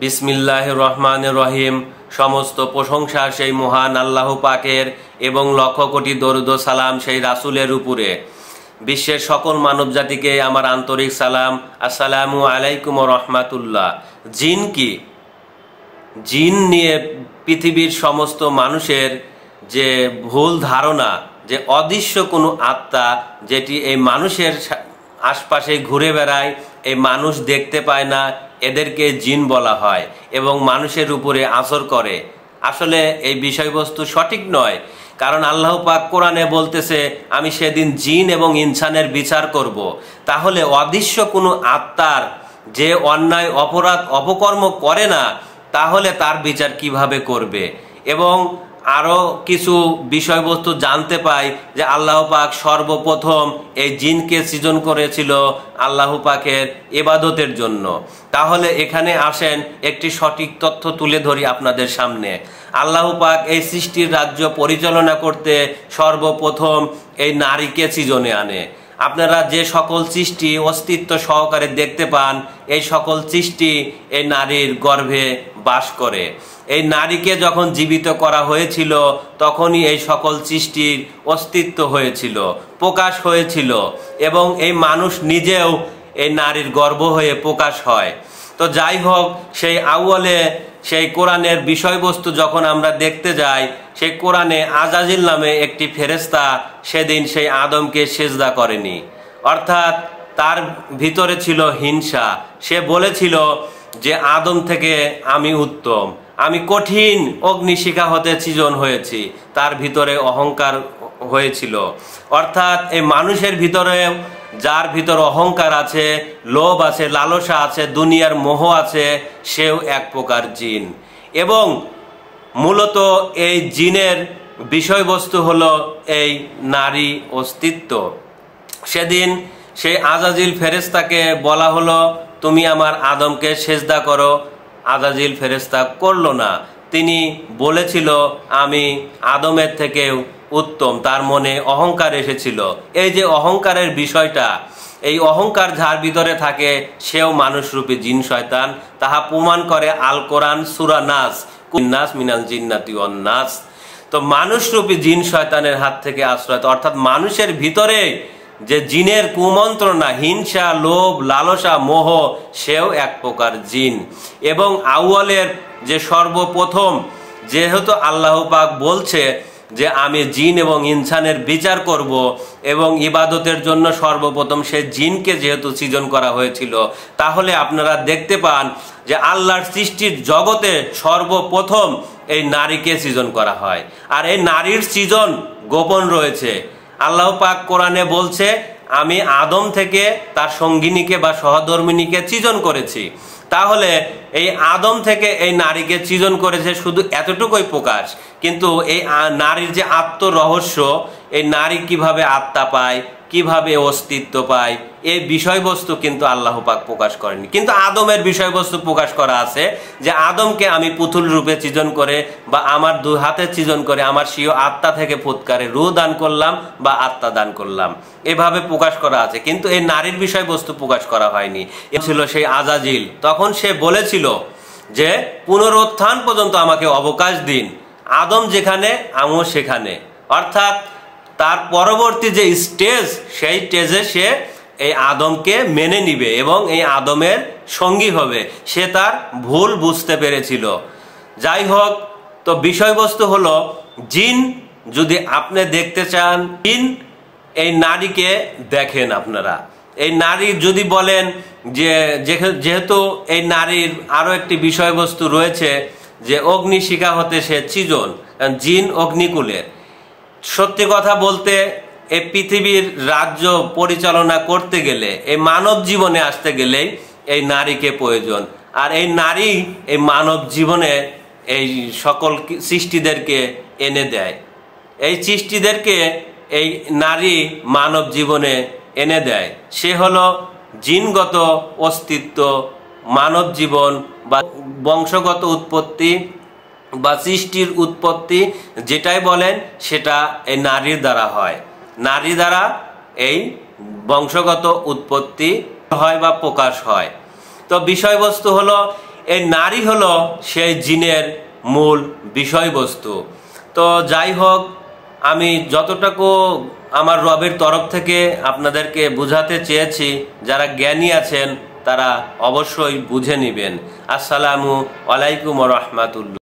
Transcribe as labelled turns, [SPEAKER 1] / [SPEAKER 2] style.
[SPEAKER 1] বিসমিল্লাহির রহমানির রহিম। সমস্ত প্রশংসা সেই মহান আল্লাহ পাকের এবং লক্ষ কোটি দরুদ ও সালাম সেই রাসূলের উপরে। বিশ্বের সকল মানব জাতিকে আমার আন্তরিক সালাম। আসসালামু আলাইকুম ওয়া রাহমাতুল্লাহ। জিন কি? জিন নিয়ে পৃথিবীর সমস্ত মানুষের যে ভুল ধারণা যে অদৃশ্য কোনো আত্মা যেটি এই মানুষের আশপাশে ঘুরে বেড়ায়, এই মানুষ দেখতে পায় না, এদেরকে জিন বলা হয় এবং মানুষের উপরে আসর করে। আসলে এই বিষয়বস্তু সঠিক নয়, কারণ আল্লাহ পাক কোরআনে বলতেছে আমি সেদিন জিন এবং ইনসানের বিচার করব। তাহলে অদৃশ্য কোনো আত্মার যে অন্যায় অপরাধ অপকর্ম করে না, তাহলে তার বিচার কিভাবে করবে? এবং আরও কিছু বিষয়বস্তু জানতে পাই যে আল্লাহ পাক সর্বপ্রথম এই জিনকে সৃজন করেছিল আল্লাহ পাকের ইবাদতের জন্য। তাহলে এখানে আসেন একটি সঠিক তথ্য তুলে ধরি আপনাদের সামনে। আল্লাহ পাক এই সৃষ্টির রাজ্য পরিচালনা করতে সর্বপ্রথম এই নারীকে সৃজনে আনে। আপনারা যে সকল সৃষ্টি অস্তিত্ব সহকারে দেখতে পান, এই সকল সৃষ্টি এই নারীর গর্ভে বাস করে। এই নারীকে যখন জীবিত করা হয়েছিল তখনই এই সকল সৃষ্টির অস্তিত্ব হয়েছিল, প্রকাশ হয়েছিল, এবং এই মানুষ নিজেও এই নারীর গর্ভ হয়ে প্রকাশ হয়। তো যাই হোক, সেই আউয়ালে সেই কোরআনের বিষয়বস্তু যখন আমরা দেখতে যাই, সেই কোরআনে আজাজিল নামে একটি ফেরেশতা সেদিন সেই আদমকে সেজদা করেনি, অর্থাৎ তার ভিতরে ছিল হিংসা। সে বলেছিল যে আদম থেকে আমি উত্তম, আমি কঠিন অগ্নিশিখা হতে সৃজন হয়েছি। তার ভিতরে অহংকার হয়েছিল, অর্থাৎ এই মানুষের ভিতরে যার ভিতর অহংকার আছে, লোভ আছে, লালসা আছে, দুনিয়ার মোহ আছে, সেও এক প্রকার জিন। এবং মূলত এই জিনের বিষয়বস্তু হলো এই নারী অস্তিত্ব। সেদিন সেই আজাজিল ফেরেশতাকে বলা হলো তুমি আমার আদমকে সেজদা করো। আজাজিল ফেরেশতা করল না, তিনি বলেছিল আমি আদমের থেকেও উত্তম। তার মনে অহংকার এসেছিল। এই যে অহংকারের বিষয়টা, এই অহংকার যার ভিতরে থাকে সেও মানুষরূপী জিন শয়তান। তাহা প্রমাণ করে আল কোরআন সূরা নাস, নাস মিনাল জিন্নাতি ওয়ান নাস। তো মানুষরূপী জিন শয়তানের হাত থেকে আশ্রয়, অর্থাৎ মানুষের ভিতরে যে জিনের কুমন্ত্রণা, হিংসা, লোভ, লালসা, মোহ, সেও এক প্রকার জিন। এবং আউয়ালের যে সর্বপ্রথম, যেহেতু আল্লাহ পাক বলছে যে আমি জিন এবং ইনসানের বিচার করব, এবং ইবাদতের জন্য সর্বপ্রথম সে জিনকে যেহেতু সৃজন করা হয়েছিল, তাহলে আপনারা দেখতে পান যে আল্লাহর সৃষ্টির জগতে সর্বপ্রথম এই নারীকে সৃজন করা হয়। আর এই নারীর সৃজন গোপন রয়েছে। আল্লাহ পাক কোরআনে বলছে আমি আদম থেকে তার সঙ্গিনীকে বা সহধর্মিনীকে সৃজন করেছি। তাহলে এই আদম থেকে এই নারীকে সৃজন করেছে, শুধু এতটুকুই প্রকাশ। কিন্তু এই নারীর যে আত্মরহস্য, এই নারী কিভাবে আত্মা পায়, কিভাবে অস্তিত্ব পায়, এই বিষয়বস্তু কিন্তু আল্লাহ পাক প্রকাশ করেনি। কিন্তু আদমের বিষয়বস্তু প্রকাশ করা আছে যে আদমকে আমি পুতুল রূপে সৃজন করে বা আমার দুই হাতে সৃজন করে আমার স্বীয় আত্মা থেকে ফুৎকারে রূহ দান করলাম বা আত্মা দান করলাম, এভাবে প্রকাশ করা আছে। কিন্তু এই নারীর বিষয়বস্তু প্রকাশ করা হয়নি। এ ছিল সেই আজাজিল। তখন সে বলেছিল যে পুনরুত্থান পর্যন্ত আমাকে অবকাশ দিন, আদম যেখানে আমিও সেখানে। অর্থাৎ তার পরবর্তী যে স্টেজ, সেই স্টেজে সে এই আদমকে মেনে নিবে এবং এই আদমের সঙ্গী হবে। সে তার ভুল বুঝতে পেরেছিল। যাই হোক, তো বিষয়বস্তু হলো জিন যদি আপনি দেখতে চান, জিন এই নারীকে দেখেন। আপনারা এই নারী যদি বলেন যে যেহেতু এই নারীর আরো একটি বিষয়বস্তু রয়েছে যে অগ্নিশিখা হতে সে সৃজন, জিন অগ্নিকুলের। সত্যি কথা বলতে এই পৃথিবীর রাজ্য পরিচালনা করতে গেলে, এই মানব জীবনে আসতে গেলে এই নারীকে প্রয়োজন। আর এই নারী এই মানব জীবনে এই সকল সৃষ্টিদেরকে এনে দেয়। এই সৃষ্টিদেরকে এই নারী মানব জীবনে এনে দেয়। সে হলো জিনগত অস্তিত্ব, মানব জীবন বা বংশগত উৎপত্তি বা সৃষ্টির উৎপত্তি যেটাই বলেন সেটা এই নারীর দ্বারা হয়। নারী দ্বারা এই বংশগত উৎপত্তি হয় বা প্রকাশ হয়। তো বিষয়বস্তু হলো এই নারী হলো সেই জিনের মূল বিষয়বস্তু। তো যাই হোক, আমি যতটুকু আমার রবের তরফ থেকে আপনাদেরকে বুঝাতে চেয়েছি, যারা জ্ঞানী আছেন তারা অবশ্যই বুঝে নেবেন। আসসালামু আলাইকুম ওয়া রাহমাতুল্লাহ।